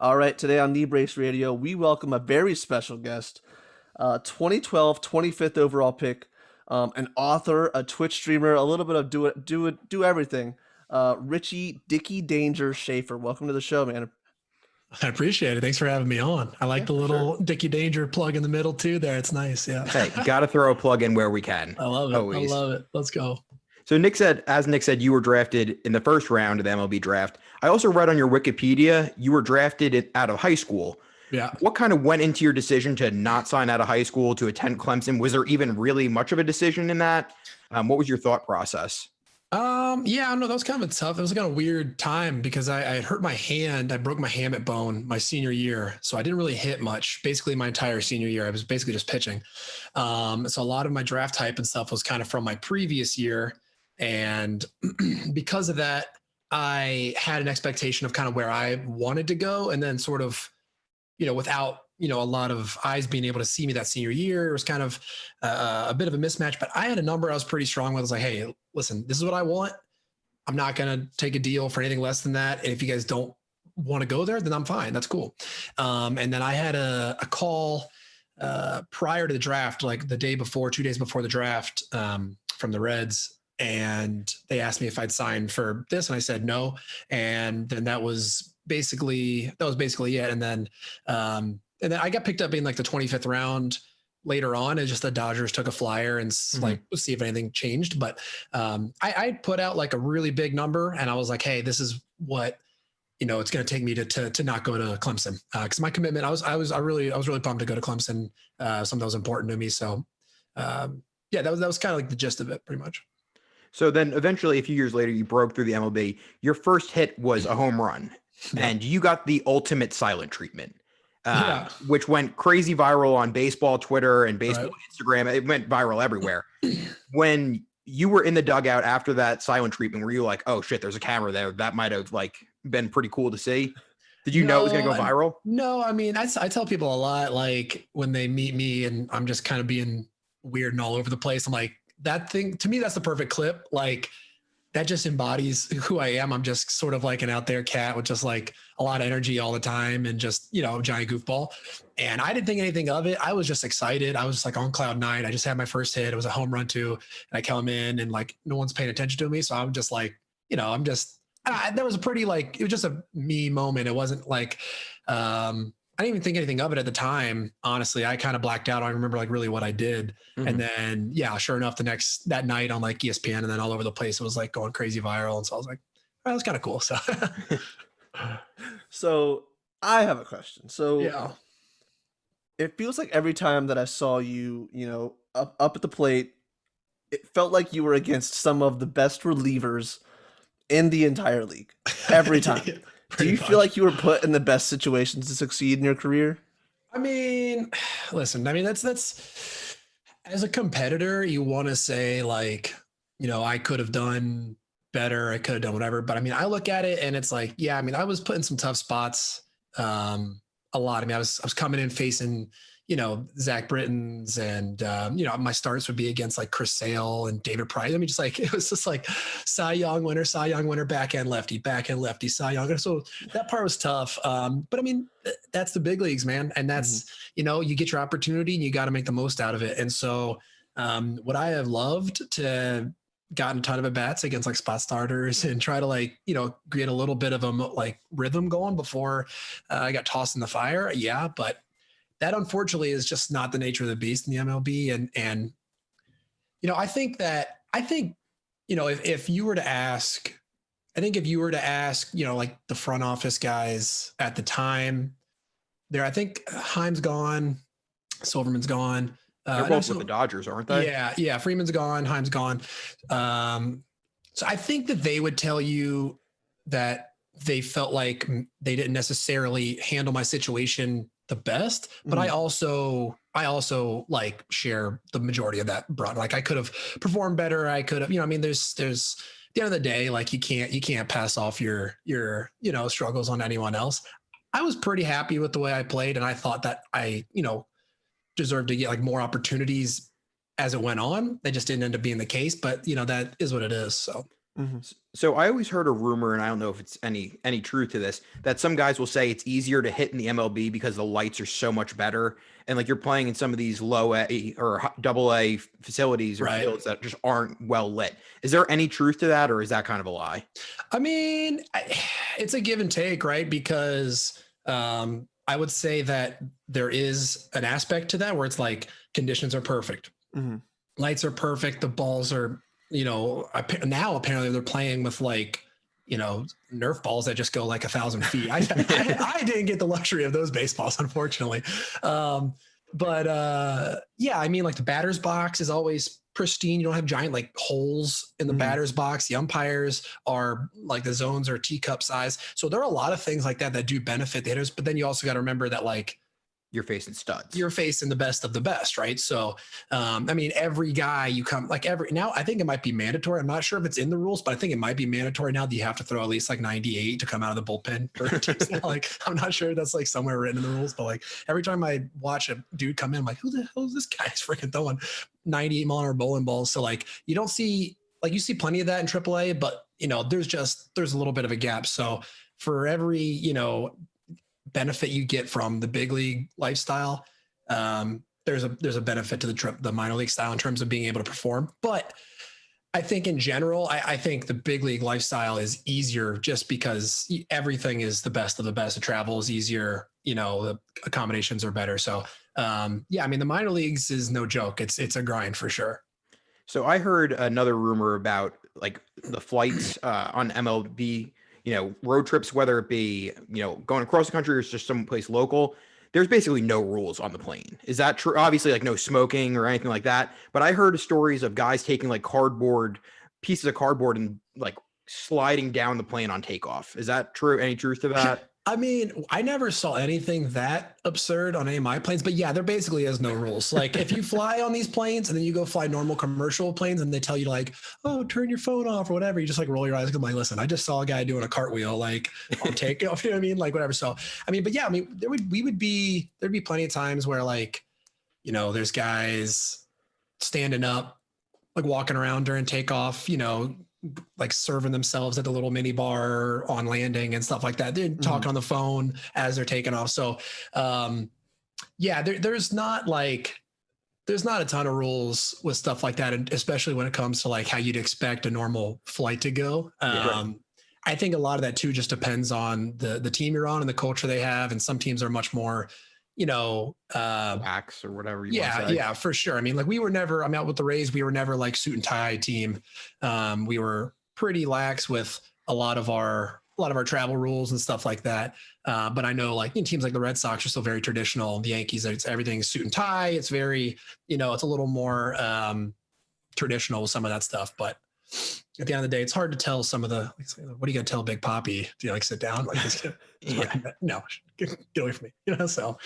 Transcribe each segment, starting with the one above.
All right, today on Knee Brace Radio, we welcome a very special guest, 2012 25th overall pick, an author, a Twitch streamer, a little bit of do everything. Richie Dicky Danger Shaffer, welcome to the show, man. I appreciate it. Thanks for having me on. I like Yeah, the for little sure. Dickie Danger plug in the middle too there. It's nice. Yeah. Hey, got to throw a plug in where we can. I love it. Always. I love it. Let's go. So Nick said, you were drafted in the first round of the MLB draft. I also read on your Wikipedia, you were drafted out of high school. Yeah. What kind of went into your decision to not sign out of high school to attend Clemson? Was there even really much of a decision in that? What was your thought process? Yeah, no, that was kind of tough. It was kind of a weird time because I had hurt my hand. I broke my hamate bone my senior year. So I didn't really hit much. Basically my entire senior year, I was basically just pitching. So a lot of my draft hype and stuff was kind of from my previous year. And because of that, I had an expectation of kind of where I wanted to go. And then sort of, without, a lot of eyes being able to see me that senior year, it was kind of a bit of a mismatch, but I had a number I was pretty strong with. I was like, hey, listen, this is what I want. I'm not going to take a deal for anything less than that. And if you guys don't want to go there, then I'm fine. That's cool. And then I had a call prior to the draft, like the day before, 2 days before the draft, from the Reds. And they asked me if I'd sign for this. And I said no. And then that was basically it. And then I got picked up in like the 25th round later on. It's just the Dodgers took a flyer and like, we'll see if anything changed. But I put out like a really big number and I was like, hey, this is what, it's going to take me to not go to Clemson. Cause my commitment, I was really pumped to go to Clemson. Something that was important to me. So yeah, that was kind of like the gist of it pretty much. So then eventually a few years later, you broke through the MLB. Your first hit was a home run and you got the ultimate silent treatment. Which went crazy viral on baseball Twitter and baseball Instagram. It went viral everywhere. When you were in the dugout after that silent treatment, were you like, oh shit, there's a camera there? That might have like been pretty cool to see. Did you know it was going to go viral? No, I mean, I tell people a lot, like when they meet me and I'm just kind of being weird and all over the place. I'm like, that thing to me, that's the perfect clip. Like that just embodies who I am. I'm just sort of like an out there cat with just like a lot of energy all the time and just, a giant goofball. And I didn't think anything of it. I was just excited. I was just like on cloud nine. I just had my first hit. It was a home run too. And I come in and like, no one's paying attention to me. So I'm just like, that was a pretty like, it was just a me moment. It wasn't like, I didn't even think anything of it at the time. Honestly, I kind of blacked out. I remember like really what I did. And then, yeah, sure enough, that night on like ESPN and then all over the place, it was like going crazy viral. And so I was like, oh, that's kind of cool. So, So I have a question. So yeah, it feels like every time that I saw you, up at the plate, it felt like you were against some of the best relievers in the entire league every time. Do you feel like you were put in the best situations to succeed in your career? I mean, listen, that's as a competitor, you want to say like, I could have done better. I could have done whatever. But I mean, I look at it and it's like, yeah, I mean, I was put in some tough spots a lot. I mean, I was coming in facing, Zach Britton's and, my starts would be against like Chris Sale and David Price. I mean, it was just like Cy Young winner, backhand lefty, Cy Young. So that part was tough. But I mean, that's the big leagues, man. And that's, you get your opportunity and you got to make the most out of it. And so would I have loved to gotten a ton of at bats against like spot starters and try to like, get a little bit of a like rhythm going before I got tossed in the fire. Yeah. But that unfortunately is just not the nature of the beast in the MLB. And, I think, if you were to ask, like the front office guys at the time there, I think Heim's gone, Silverman's gone. They're both with the Dodgers, aren't they? Yeah. Freeman's gone, Heim's gone. So I think that they would tell you that they felt like they didn't necessarily handle my situation the best, but I also like share the majority of that brunt. Like I could have performed better. I could have, there's at the end of the day, like you can't pass off your struggles on anyone else. I was pretty happy with the way I played. And I thought that I, deserved to get like more opportunities as it went on. That just didn't end up being the case, but that is what it is. So. So I always heard a rumor, and I don't know if it's any truth to this, that some guys will say it's easier to hit in the MLB because the lights are so much better, and like you're playing in some of these low A or double A facilities or fields that just aren't well lit. Is there any truth to that, or is that kind of a lie? I mean, it's a give and take, right? Because I would say that there is an aspect to that where it's like conditions are perfect. Lights are perfect. The balls are, now apparently they're playing with like, Nerf balls that just go like 1,000 feet. I didn't get the luxury of those baseballs, unfortunately. Yeah, I mean, like the batter's box is always pristine. You don't have giant like holes in the batter's box. The umpires are like the zones are teacup size. So there are a lot of things like that do benefit the hitters. But then you also got to remember that like you're facing studs. You're facing the best of the best, right? So, I mean, every guy you come like now, I think it might be mandatory. I'm not sure if it's in the rules, but I think it might be mandatory now that you have to throw at least like 98 to come out of the bullpen. Like, I'm not sure that's like somewhere written in the rules, but like every time I watch a dude come in, I'm like, who the hell is this guy? He's freaking throwing 98-mile-an-hour bowling balls. So like, you don't see like you see plenty of that in AAA, but there's a little bit of a gap. So for every benefit you get from the big league lifestyle, there's a benefit to the minor league style in terms of being able to perform. But I think in general, I think the big league lifestyle is easier just because everything is the best of the best. The travel is easier, the accommodations are better. So yeah, I mean the minor leagues is no joke. It's a grind for sure. So I heard another rumor about like the flights on MLB, road trips, whether it be, going across the country or just someplace local, there's basically no rules on the plane. Is that true? Obviously, like no smoking or anything like that. But I heard stories of guys taking like pieces of cardboard and like sliding down the plane on takeoff. Is that true? Any truth to that? I mean, I never saw anything that absurd on any of my planes, but yeah, there basically is no rules. Like if you fly on these planes and then you go fly normal commercial planes and they tell you like, oh, turn your phone off or whatever, you just like roll your eyes. I'm like, listen, I just saw a guy doing a cartwheel, like on takeoff, you know what I mean? Like whatever. So, I mean, but yeah, I mean, there'd be plenty of times where like, there's guys standing up, like walking around during takeoff, like serving themselves at the little mini bar on landing and stuff like that. They're talking on the phone as they're taking off. So, yeah, there's not a ton of rules with stuff like that. And especially when it comes to like how you'd expect a normal flight to go. I think a lot of that too, just depends on the team you're on and the culture they have. And some teams are much more, wax or whatever you want to say. Yeah, for sure. I mean, like I'm out with the Rays. We were never like suit and tie team. We were pretty lax with a lot of our travel rules and stuff like that. But I know like teams like the Red Sox are still very traditional. The Yankees, it's everything suit and tie. It's very, it's a little more traditional with some of that stuff. But at the end of the day, it's hard to tell some of the, what are you going to tell Big Papi? Do you like sit down? Like, no, get away from me. So.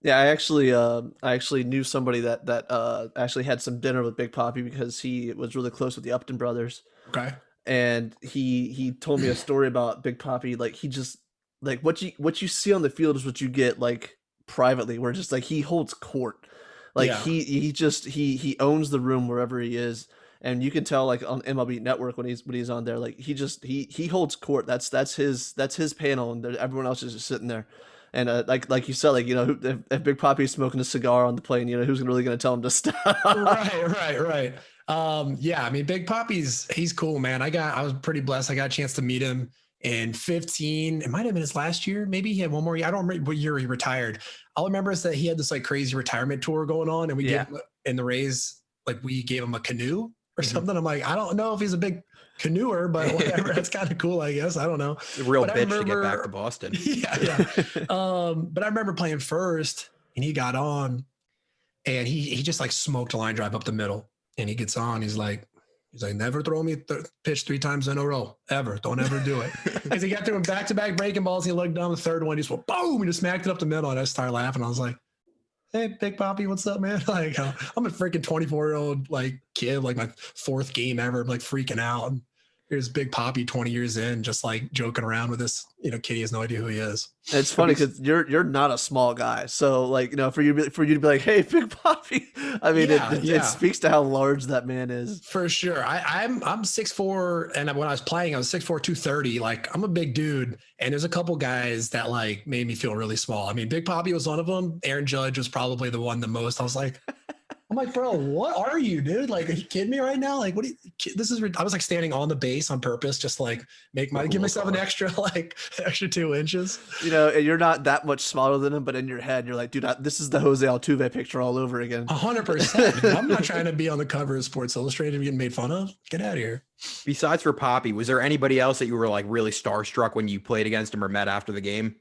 Yeah, I actually knew somebody that actually had some dinner with Big Papi because he was really close with the Upton brothers. Okay. And he told me a story about Big Papi. Like he just like what you see on the field is what you get like privately. Where just like he holds court. Like he owns the room wherever he is. And you can tell like on MLB Network when he's on there, like he holds court. That's his panel, and everyone else is just sitting there. And like you said, like if Big Papi's smoking a cigar on the plane, who's really going to tell him to stop? Right. Yeah, I mean, Big Papi's he's cool, man. I was pretty blessed. I got a chance to meet him in 15. It might have been his last year. Maybe he had one more year. I don't remember what year he retired. All I remember is that he had this like crazy retirement tour going on, and we gave him, in the Rays, like we gave him a canoe or something. I'm like, I don't know if he's a big canoeer, but whatever. That's kind of cool, I guess. I don't know. A real bitch to get back to Boston. Yeah. But I remember playing first, and he got on, and he just like smoked a line drive up the middle, and he gets on. He's like, never throw me pitch 3 times in a row, ever. Don't ever do it. Because he got through back-to-back breaking balls. He looked down the third one. He just went boom, and just smacked it up the middle. And I started laughing. I was like, hey, Big Papi, what's up, man? Like, I'm a freaking 24-year-old like kid, like my 4th game ever. I'm like freaking out. And here's Big Poppy 20 years in, just like joking around with this, kid. He has no idea who he is. It's funny because you're not a small guy, so like for you to be like, hey, Big Poppy, I mean, it speaks to how large that man is. For sure. I'm 6'4", and when I was playing, I was 6'4", 230. Like, I'm a big dude, and there's a couple guys that like made me feel really small. I mean, Big Poppy was one of them. Aaron Judge was probably the one the most. I was like, bro, what are you, dude? Like, are you kidding me right now? Like, I was like standing on the base on purpose, just like give myself an extra 2 inches. You're not that much smaller than him, but in your head, you're like, dude, this is the Jose Altuve picture all over again. 100%. I'm not trying to be on the cover of Sports Illustrated and getting made fun of. Get out of here. Besides for Poppy, was there anybody else that you were like really starstruck when you played against him or met after the game?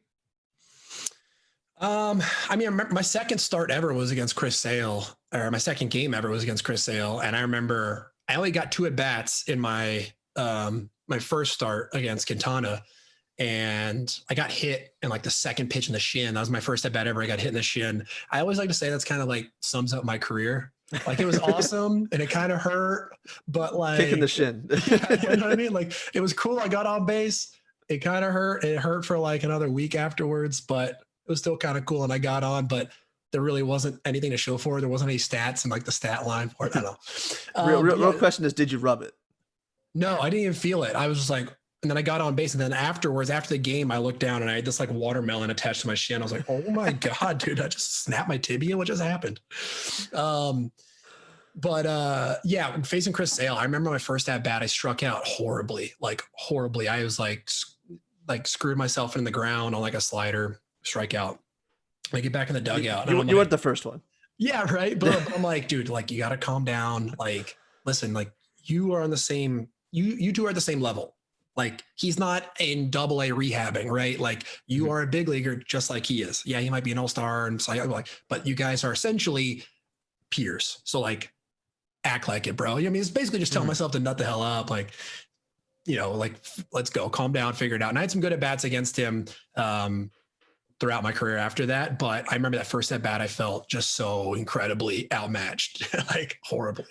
I mean, I remember my second start ever was against Chris Sale, or my second game ever was against Chris Sale. And I remember I only got 2 at-bats in my my first start against Quintana. And I got hit in like the second pitch in the shin. That was my first at-bat ever. I got hit in the shin. I always like to say that's kind of like sums up my career. Like, it was awesome and it kind of hurt, but like kicking the shin. You know what I mean? Like, it was cool. I got on base. It kind of hurt. It hurt for like another week afterwards, but it was still kind of cool. And I got on, but there really wasn't anything to show for it. There wasn't any stats in like the stat line for it. I don't know. Real question is, did you rub it? No, I didn't even feel it. I was just like, and then I got on base, and then afterwards, after the game, I looked down and I had this like watermelon attached to my shin. I was like, oh my God, dude, I just snapped my tibia. What just happened? Yeah, facing Chris Sale, I remember my first at bat, I struck out horribly. I was like screwed myself in the ground on like a slider, strike out. I get back in the dugout. You weren't the first one. Yeah, right. But I'm like, dude, like, you got to calm down. Like, listen, like, you are on the same, you two are at the same level. Like, he's not in AA rehabbing, right? Like, you are a big leaguer just like he is. Yeah, he might be an all-star and so like, but you guys are essentially peers. So like, act like it, bro. I mean, it's basically just telling myself to nut the hell up. Like, like, let's go, calm down, figure it out. And I had some good at-bats against him throughout my career after that. But I remember that first at bat, I felt just so incredibly outmatched, like horribly.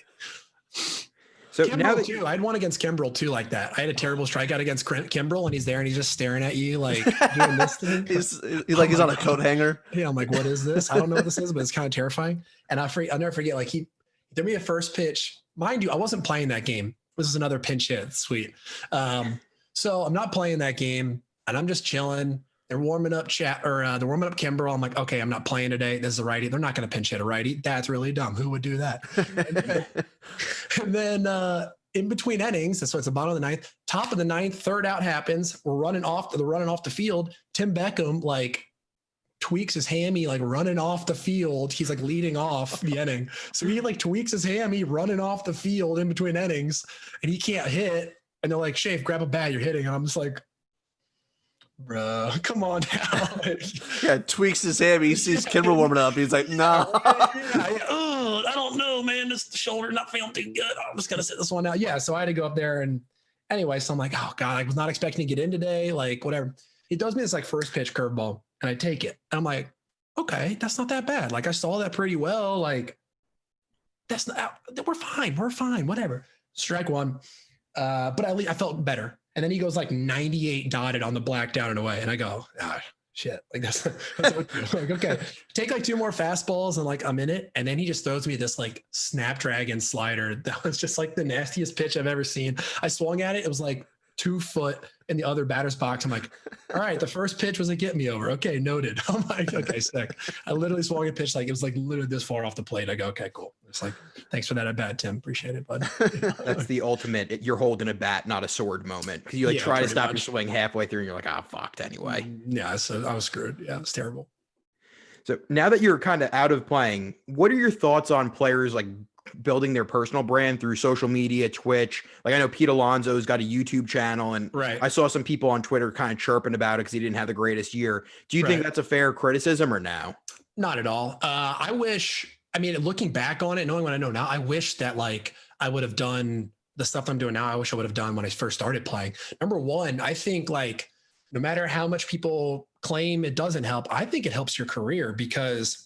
So Kimbrel now too, I had one against Kimbrel too, like that. I had a terrible strikeout against Kimbrel, and he's there and he's just staring at you, like doing this thing. he's on a coat hanger. Yeah, I'm like, what is this? I don't know what this is, but it's kind of terrifying. And I'll never forget, like, he threw me a first pitch. Mind you, I wasn't playing that game. This is another pinch hit. Sweet. So I'm not playing that game, and I'm just chilling. They're warming up they're warming up Kimbrel. I'm like, okay, I'm not playing today. This is a righty. They're not going to pinch hit a righty. That's really dumb. Who would do that? and then in between innings, so it's the bottom of the ninth, top of the ninth, third out happens. We're running off the field. Tim Beckham like tweaks his hammy, like running off the field. He's like leading off the inning. So he like tweaks his hammy running off the field in between innings, and he can't hit. And they're like, Shafe, grab a bat, you're hitting. And I'm just like, bro, come on now. Yeah, tweaks his hammy. He sees Kimbrel warming up. He's like, no. Oh, I don't know, man. This shoulder not feeling too good. I'm just gonna sit this one out. Yeah, so I had to go up there, and anyway, so I'm like, oh God, I was not expecting to get in today. Like, whatever. He does me this like first pitch curveball, and I take it. And I'm like, okay, that's not that bad. Like, I saw that pretty well. Like, that's not. We're fine. Whatever. Strike one. But at least I felt better. And then he goes like 98 dotted on the black down and away. And I go, shit. Like that's like, okay, take like 2 more fastballs and like I'm in it. And then he just throws me this like Snapdragon slider. That was just like the nastiest pitch I've ever seen. I swung at it. It was like 2 foot in the other batter's box. I'm like, all right, the first pitch was a get me over. Okay, noted. I'm like, okay, sick. I literally swung a pitch like it was like literally this far off the plate. I go, okay, cool. It's like, thanks for that at bat, Tim. Appreciate it, bud. That's the ultimate. You're holding a bat, not a sword moment. You like try to stop your swing halfway through, and you're like, fucked anyway. Yeah, so I was screwed. Yeah, it's terrible. So now that you're kind of out of playing, what are your thoughts on players like building their personal brand through social media, Twitch? Like, I know Pete Alonso's got a YouTube channel, and I saw some people on Twitter kind of chirping about it because he didn't have the greatest year. Do you think that's a fair criticism or no? Not at all. I wish, looking back on it, knowing what I know now, I wish that like I would have done the stuff I'm doing now. I wish I would have done when I first started playing. Number one, I think like no matter how much people claim it doesn't help, I think it helps your career, because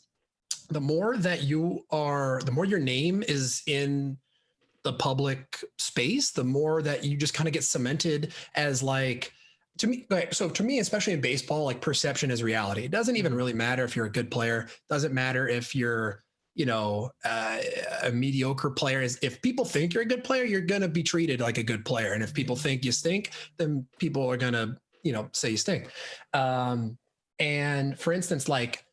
the more that the more your name is in the public space, the more that you just kind of get cemented as like, to me, so to me, especially in baseball, like perception is reality. It doesn't even really matter if you're a good player. Doesn't matter if you're, a mediocre player. Is if people think you're a good player, you're going to be treated like a good player. And if people think you stink, then people are going to, say you stink. And for instance, like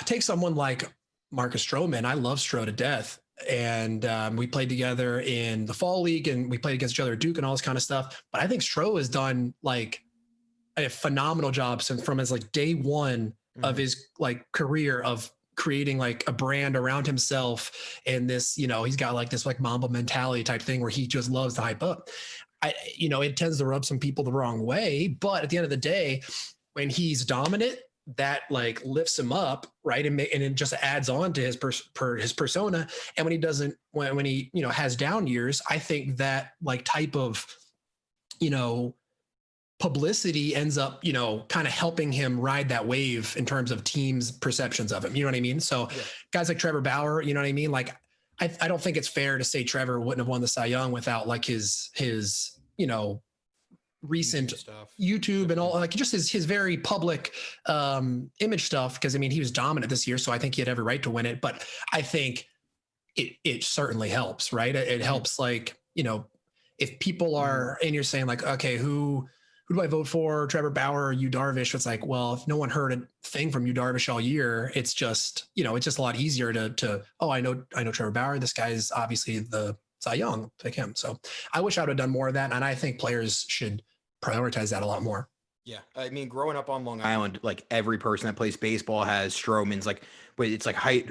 take someone like Marcus Stroman. I love Stro to death. And we played together in the fall league and we played against each other at Duke and all this kind of stuff. But I think Stro has done like a phenomenal job from his like day one of his like career of creating like a brand around himself. And this, he's got like this like Mamba mentality type thing where he just loves to hype up. It tends to rub some people the wrong way, but at the end of the day, when he's dominant, that like lifts him up, right? And it just adds on to his his persona. And when he doesn't, when he, has down years, I think that like type of, publicity ends up, kind of helping him ride that wave in terms of teams' perceptions of him. You know what I mean? So guys like Trevor Bauer, you know what I mean? Like, I don't think it's fair to say Trevor wouldn't have won the Cy Young without like his, recent YouTube and all, like just his very public image stuff. Cause he was dominant this year. So I think he had every right to win it, but I think it certainly helps, right? It helps like, if people are, and you're saying like, okay, who do I vote for, Trevor Bauer or Yu Darvish? It's like, well, if no one heard a thing from Yu Darvish all year, it's just, it's just a lot easier to I know Trevor Bauer. This guy is obviously the Cy Young, pick him. So I wish I would have done more of that. And I think players should prioritize that a lot more. Yeah. Growing up on Long Island, like every person that plays baseball has Stroman's like, wait, it's like height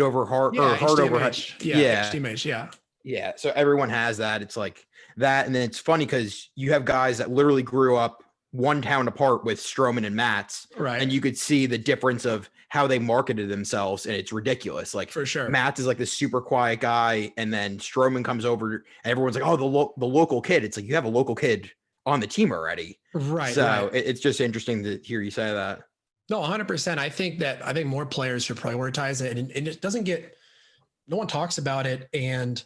over heart or heart over height. Yeah. HDMH, yeah. Yeah. So everyone has that. It's like that. And then it's funny because you have guys that literally grew up one town apart with Stroman and Matz. Right. And you could see the difference of how they marketed themselves. And it's ridiculous. Like for sure. Matz is like this super quiet guy. And then Stroman comes over and everyone's like, oh, the local kid. It's like, you have a local kid on the team already. Right. So right. It's just interesting to hear you say that. No, 100%. I think more players should prioritize it, and it doesn't get, no one talks about it. And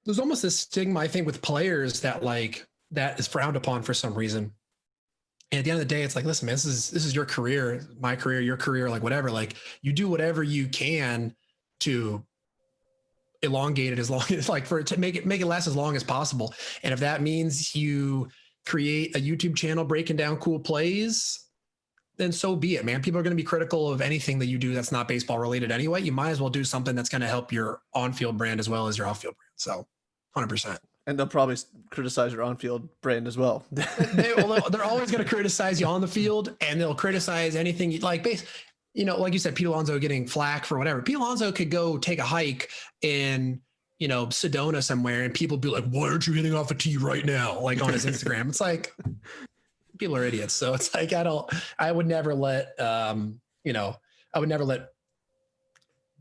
there's almost this stigma, I think, with players that like, that is frowned upon for some reason. And at the end of the day, it's like, listen, man, this is your career, my career, your career, like whatever, like you do whatever you can to elongate it as long as like to make it last as long as possible. And if that means you create a YouTube channel breaking down cool plays, then so be it, man. People are going to be critical of anything that you do that's not baseball related anyway. You might as well do something that's going to help your on-field brand as well as your off-field brand. So 100%. And they'll probably criticize your on-field brand as well. They're always going to criticize you on the field, and they'll criticize anything like like you said, Pete Alonso getting flack for whatever. Pete Alonso could go take a hike in, Sedona somewhere, and people be like, why aren't you hitting off a tee right now? Like on his Instagram. It's like, people are idiots. So it's like, I would never let,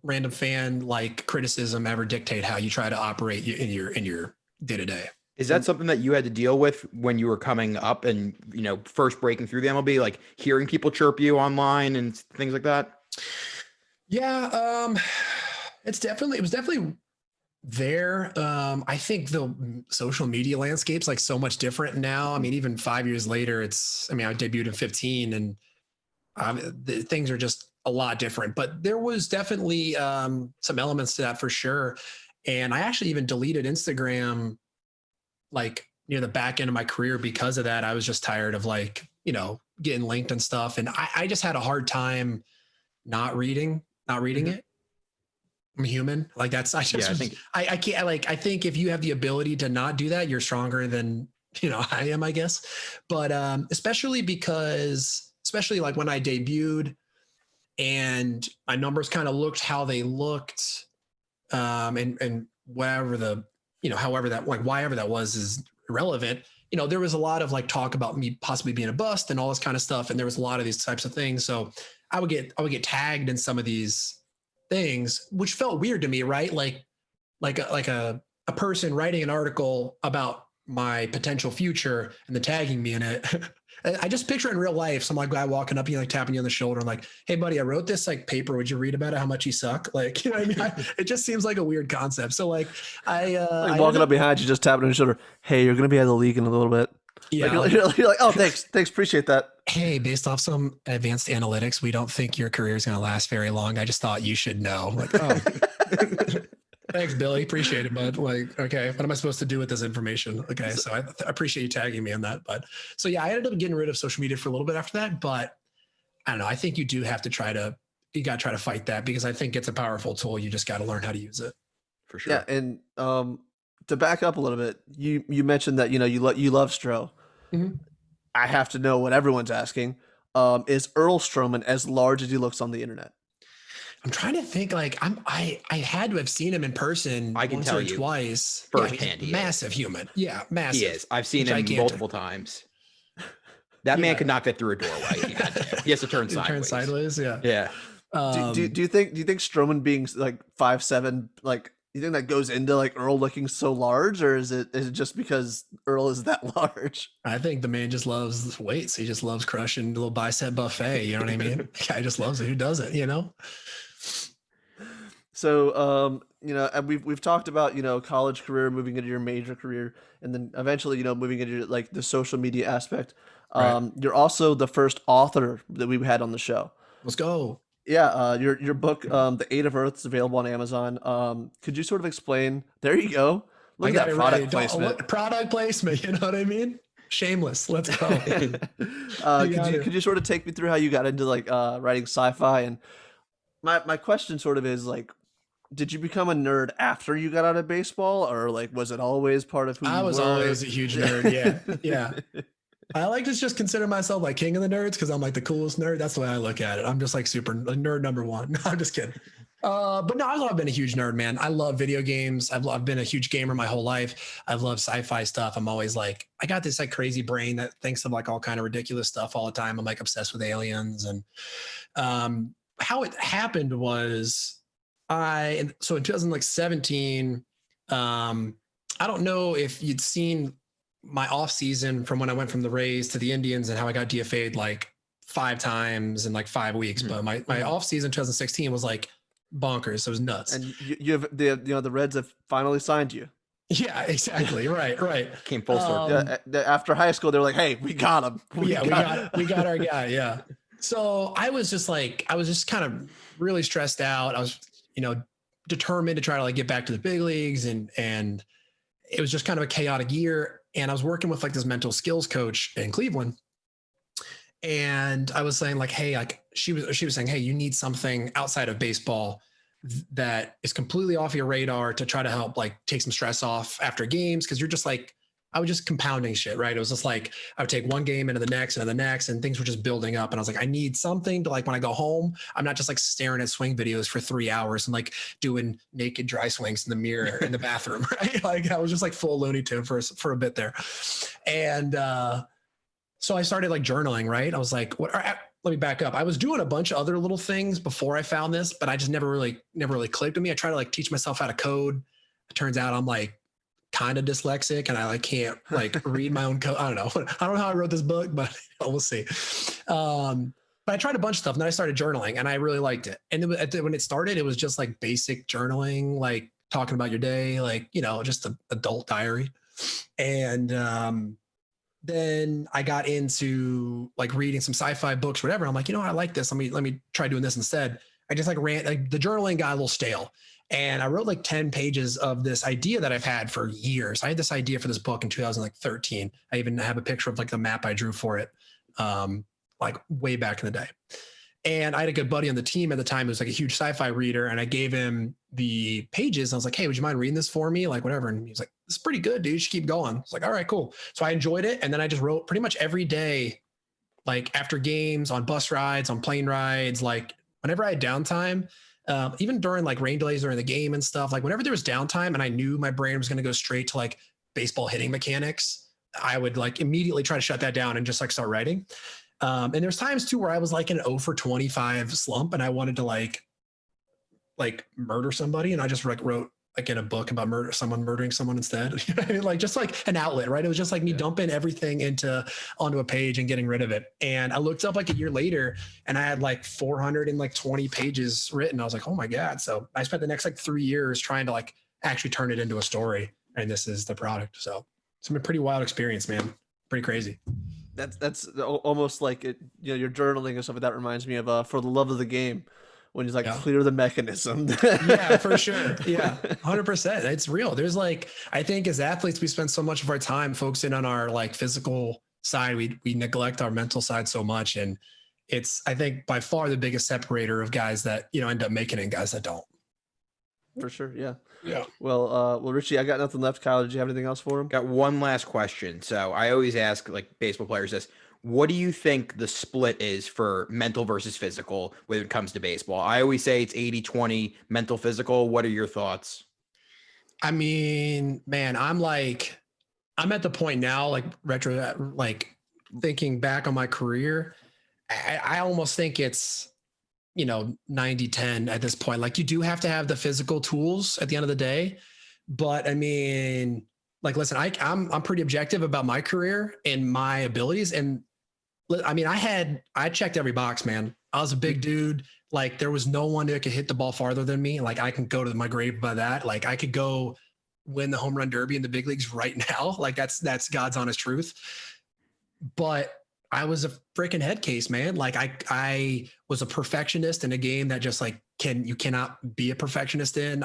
random fan like criticism ever dictate how you try to operate in your day to day. Is that something that you had to deal with when you were coming up and, first breaking through the MLB, like hearing people chirp you online and things like that? Yeah. It was definitely there. I think the social media landscape's like so much different now. I mean, even 5 years later, I debuted in 15 and things are just a lot different, but there was definitely some elements to that for sure. And I actually even deleted Instagram like near the back end of my career because of that. I was just tired of like, getting linked and stuff. And I just had a hard time not reading it. I'm human. Like I think if you have the ability to not do that, you're stronger than, I am, I guess. But especially like when I debuted and my numbers kind of looked how they looked, and whatever however that, like, why ever that was is irrelevant. There was a lot of like talk about me possibly being a bust and all this kind of stuff. And there was a lot of these types of things. So I would get tagged in some of these things, which felt weird to me, right? Like a person writing an article about my potential future and then tagging me in it. I just picture it in real life. Some like guy walking up, you like tapping you on the shoulder and like, hey buddy, I wrote this like paper. Would you read about it? How much you suck? Like, you know what I mean? It just seems like a weird concept. So like I walking up behind you, just tapping on your shoulder. Hey, you're going to be out of the league in a little bit. Yeah. Like, you're like, oh, thanks. Appreciate that. Hey, based off some advanced analytics, we don't think your career is going to last very long. I just thought you should know. Like, oh, thanks, Billy. Appreciate it, bud. Like, okay, what am I supposed to do with this information? Okay, so I appreciate you tagging me on that. But so yeah, I ended up getting rid of social media for a little bit after that. But I don't know. I think you do have to you got to try to fight that because I think it's a powerful tool. You just got to learn how to use it. For sure. Yeah, and to back up a little bit, you mentioned that you love Stro. Mm-hmm. I have to know what everyone's asking. Is Earl Stroman as large as he looks on the internet? I'm trying to think. Like I had to have seen him in person. I can tell you twice firsthand. Yeah, massive human. Yeah, massive. He is. I've seen him multiple times. That man could not fit through a doorway. He had to. He has to turn sideways. Turn sideways. Yeah. Yeah. Do you think Stroman being like 5'7", like, you think that goes into like Earl looking so large, or is it just because Earl is that large? I think the man just loves weights. He just loves crushing a little bicep buffet. You know what I mean? The guy just loves it. Who doesn't? You know. So and we've talked about college career, moving into your major career, and then eventually moving into like the social media aspect. Right. You're also the first author that we've had on the show. Let's go. Yeah, your book, The Eight of Earth, is available on Amazon. Could you sort of explain? There you go. Look at that product placement. Product placement. You know what I mean? Shameless. Let's go. Could you sort of take me through how you got into like writing sci-fi? And my question sort of is like, did you become a nerd after you got out of baseball, or like was it always part of who you were? I was always a huge nerd. Yeah. I like to just consider myself like king of the nerds because I'm like the coolest nerd. That's the way I look at it. I'm just like super nerd number one. No, I'm just kidding. But no, I've been a huge nerd, man. I love video games. I've been a huge gamer my whole life. I've loved sci-fi stuff. I'm always like, I got this like crazy brain that thinks of like all kind of ridiculous stuff all the time. I'm like obsessed with aliens. And how it happened was in 2017, I don't know if you'd seen my off season from when I went from the Rays to the Indians and how I got DFA'd like 5 times in like 5 weeks. But my off season 2016 was like bonkers. So it was nuts. And you have the Reds have finally signed you. Yeah, exactly. Right. Came full circle. After high school, they were like, "Hey, we got him. We got our guy." Yeah. So I was just kind of really stressed out. I was, determined to try to like get back to the big leagues, and it was just kind of a chaotic year. And I was working with like this mental skills coach in Cleveland. And I was saying like, hey, like she was saying, hey, you need something outside of baseball that is completely off your radar to try to help like take some stress off after games. Cause you're just like, I was just compounding shit, right? It was just like, I would take one game into the next and the next, and things were just building up. And I was like, I need something to like, when I go home, I'm not just like staring at swing videos for 3 hours and like doing naked dry swings in the mirror in the bathroom, right? Like I was just like full Looney Tune for a bit there. And so I started like journaling, right? I was like, let me back up. I was doing a bunch of other little things before I found this, but I just never really clicked with me. I tried to like teach myself how to code. It turns out I'm like kind of dyslexic and I like can't like read my own code. I don't know how I wrote this book, but we'll see. But I tried a bunch of stuff and then I started journaling and I really liked it. And when it started, it was just like basic journaling, like talking about your day, like, just an adult diary. And then I got into like reading some sci-fi books, whatever. I'm like, I like this. Let me try doing this instead. I just like the journaling got a little stale. And I wrote like 10 pages of this idea that I've had for years. I had this idea for this book in 2013. I even have a picture of like the map I drew for it, like way back in the day. And I had a good buddy on the team at the time who was like a huge sci-fi reader. And I gave him the pages. I was like, hey, would you mind reading this for me? Like whatever. And he was like, this is pretty good, dude. You should keep going. I was like, all right, cool. So I enjoyed it. And then I just wrote pretty much every day, like after games, on bus rides, on plane rides, like whenever I had downtime, even during like rain delays during the game and stuff, like whenever there was downtime and I knew my brain was going to go straight to like baseball hitting mechanics, I would like immediately try to shut that down and just like start writing. And there's times too where I was like an 0 for 25 slump and I wanted to like murder somebody. And I just like wrote like in a book about someone murdering someone instead. You know what I mean? Like just like an outlet, right? It was just like me dumping everything onto a page and getting rid of it. And I looked up like a year later and I had like 420 pages written. I was like, oh my God. So I spent the next like 3 years trying to like actually turn it into a story. And this is the product. So it's been a pretty wild experience, man. Pretty crazy. That's almost like it, you're journaling or something. That reminds me of For the Love of the Game, when he's like, clear the mechanism. Yeah, for sure. Yeah, 100%. It's real. There's like, I think as athletes, we spend so much of our time focusing on our like physical side. We neglect our mental side so much. And it's, I think, by far the biggest separator of guys that, end up making it and guys that don't. For sure. Yeah. Yeah. Well, Richie, I got nothing left. Kyle, did you have anything else for him? Got one last question. So I always ask like baseball players this: what do you think the split is for mental versus physical when it comes to baseball? I always say it's 80-20 mental physical. What are your thoughts? I mean, man, I'm at the point now, like thinking back on my career, I almost think it's, 90-10 at this point. Like you do have to have the physical tools at the end of the day. But I mean, like, listen, I'm pretty objective about my career and my abilities. And I mean, I checked every box, man. I was a big dude. Like there was no one that could hit the ball farther than me. Like I can go to my grave by that. Like I could go win the home run derby in the big leagues right now. Like that's God's honest truth. But I was a freaking head case, man. Like I was a perfectionist in a game that just like you cannot be a perfectionist in.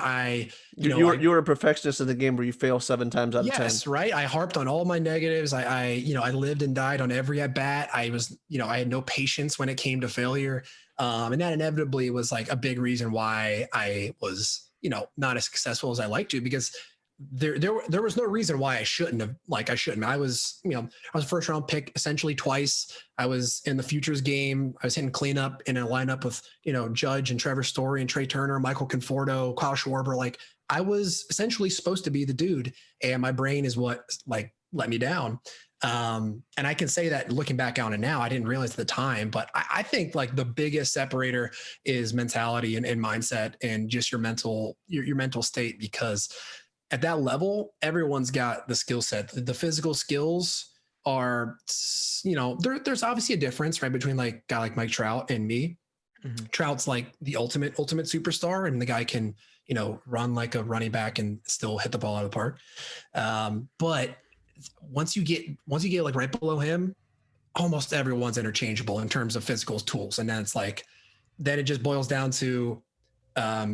You were a perfectionist in the game where you fail 7 times out of 10. Yes, right. I harped on all my negatives. I lived and died on every at bat. I was, I had no patience when it came to failure. And that inevitably was like a big reason why I was, not as successful as I like to, because there was no reason why I shouldn't have. I was a first round pick essentially twice. I was in the futures game. I was hitting cleanup in a lineup with, Judge and Trevor Story and Trey Turner, Michael Conforto, Kyle Schwarber. Like I was essentially supposed to be the dude, and my brain is what like let me down. And I can say that looking back on it now, I didn't realize at the time, but I think like the biggest separator is mentality and mindset and just your mental state, because at that level, everyone's got the skill set. The physical skills are, there's obviously a difference, right, between like a guy like Mike Trout and me. Mm-hmm. Trout's like the ultimate superstar, and the guy can, run like a running back and still hit the ball out of the park. But once you get like right below him, almost everyone's interchangeable in terms of physical tools. And then it's like, then it just boils down to, are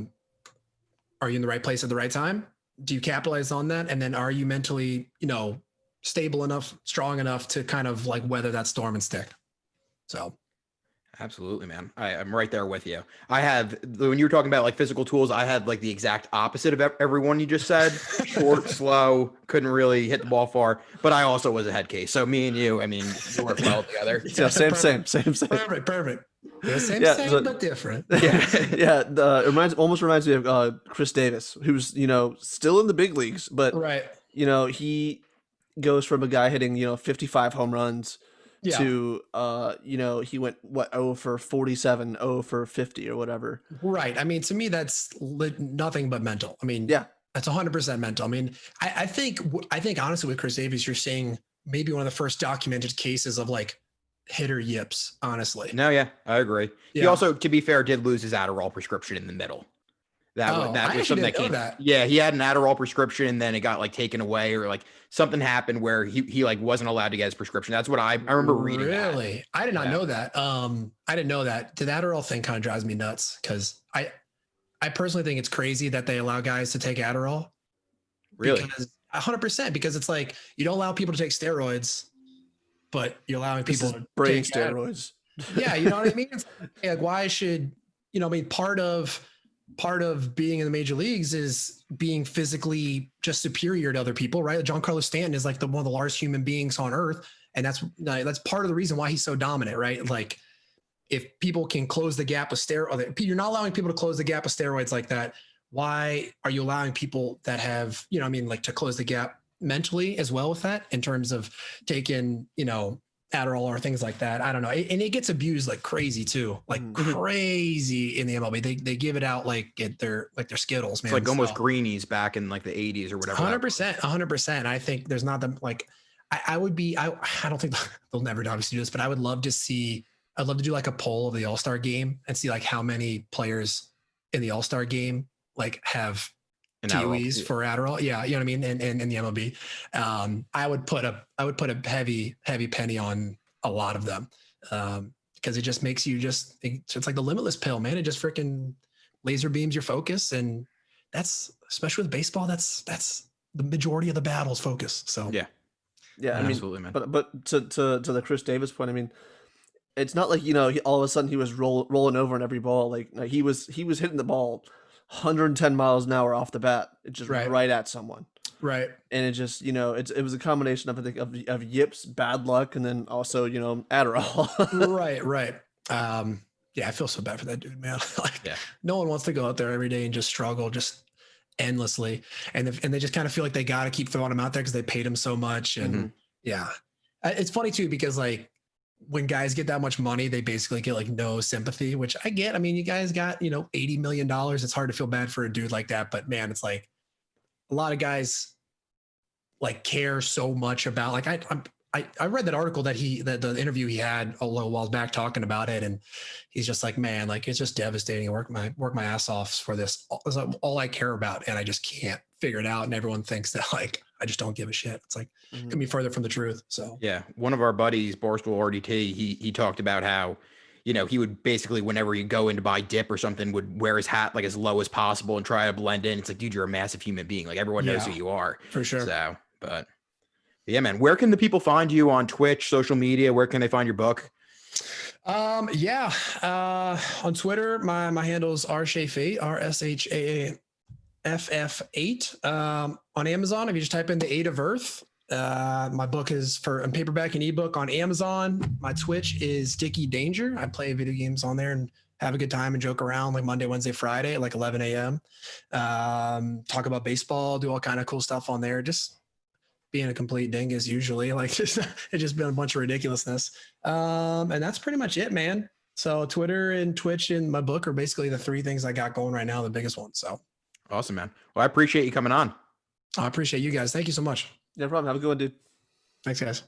you in the right place at the right time? Do you capitalize on that? And then are you mentally, stable enough, strong enough to kind of like weather that storm and stick? So. Absolutely, man. I'm right there with you. When you were talking about like physical tools, I had like the exact opposite of everyone you just said. Short, slow, couldn't really hit the ball far, but I also was a head case. So me and you, I mean, we worked well together. Yeah, same. Perfect. Yeah, same, but different. Yeah. It almost reminds me of Chris Davis, who's, still in the big leagues, but right. He goes from a guy hitting, 55 home runs to, he went 0 for 47, 0 for 50 or whatever. Right. I mean, to me, that's nothing but mental. I mean, yeah, that's 100% mental. I mean, I think honestly with Chris Davis, you're seeing maybe one of the first documented cases of like hitter yips, honestly. No, yeah, I agree. Yeah. He also, to be fair, did lose his Adderall prescription in the middle. That was something that came. Yeah, he had an Adderall prescription, and then it got like taken away, or like something happened where he like wasn't allowed to get his prescription. That's what I remember reading. Really, I did not know that. I didn't know that. The Adderall thing kind of drives me nuts, because I personally think it's crazy that they allow guys to take Adderall. Really, 100%, because it's like you don't allow people to take steroids, but you're allowing people to brain take steroids. Yeah, you know what I mean? It's like why should part of being in the major leagues is being physically just superior to other people, right? Giancarlo Stanton is like one of the largest human beings on earth. And that's part of the reason why he's so dominant, right? Like if people can close the gap with steroids, you're not allowing people to close the gap with steroids like that. Why are you allowing people that have, like to close the gap mentally as well with that, in terms of taking, Adderall or things like that. I don't know. And it gets abused like crazy too, like crazy in the MLB. They give it out like they're Skittles, man. It's like almost greenies back in like the 80s or whatever. 100%. I think there's not the like. I don't think they'll never obviously do this, but I would love to see. I'd love to do like a poll of the All-Star game and see like how many players in the All-Star game like have TOEs for Adderall. Yeah, you know what I mean? And in the MLB. I would put a heavy penny on a lot of them. Because it just makes you it's like the limitless pill, man. It just freaking laser beams your focus. And that's, especially with baseball, that's the majority of the battle's focus. So yeah, I mean, absolutely, man. But to the Chris Davis point, I mean, it's not like, all of a sudden he was rolling over in every ball. Like he was hitting the ball 110 miles an hour off the bat. It just right at someone. Right. And it just, it was a combination of, I think, of yips, bad luck, and then also, Adderall. Right. Yeah, I feel so bad for that dude, man. No one wants to go out there every day and just struggle just endlessly. And they just kind of feel like they got to keep throwing him out there because they paid him so much. And yeah, it's funny too, because like when guys get that much money, they basically get like no sympathy, which I get. I mean, you guys got, $80 million. It's hard to feel bad for a dude like that, but man, it's like a lot of guys like care so much about, like, I read that article that the interview he had a little while back talking about it. And he's just like, man, like, it's just devastating. I work my ass off for this. It's like all I care about. And I just can't figure it out. And everyone thinks that like, I just don't give a shit. It's like, couldn't be further from the truth. So yeah. One of our buddies, Barstool RDT, he talked about how, he would basically, whenever you go in to buy dip or something, would wear his hat like as low as possible and try to blend in. It's like, dude, you're a massive human being. Like everyone knows who you are. For sure. So, but yeah, man, where can the people find you on Twitch, social media? Where can they find your book? On Twitter, my handle is RShaff8, RSHAAFF8. On Amazon, if you just type in the 8 of Earth, my book is in paperback and ebook on Amazon. My Twitch is Dickie Danger. I play video games on there and have a good time and joke around like Monday, Wednesday, Friday at like 11 a.m. Talk about baseball, do all kind of cool stuff on there. Just being a complete dingus usually, like it's just been a bunch of ridiculousness. And that's pretty much it, man. So Twitter and Twitch and my book are basically the 3 things I got going right now, the biggest one. So awesome, man. Well, I appreciate you coming on. I appreciate you guys. Thank you so much. No problem. Have a good one, dude. Thanks, guys.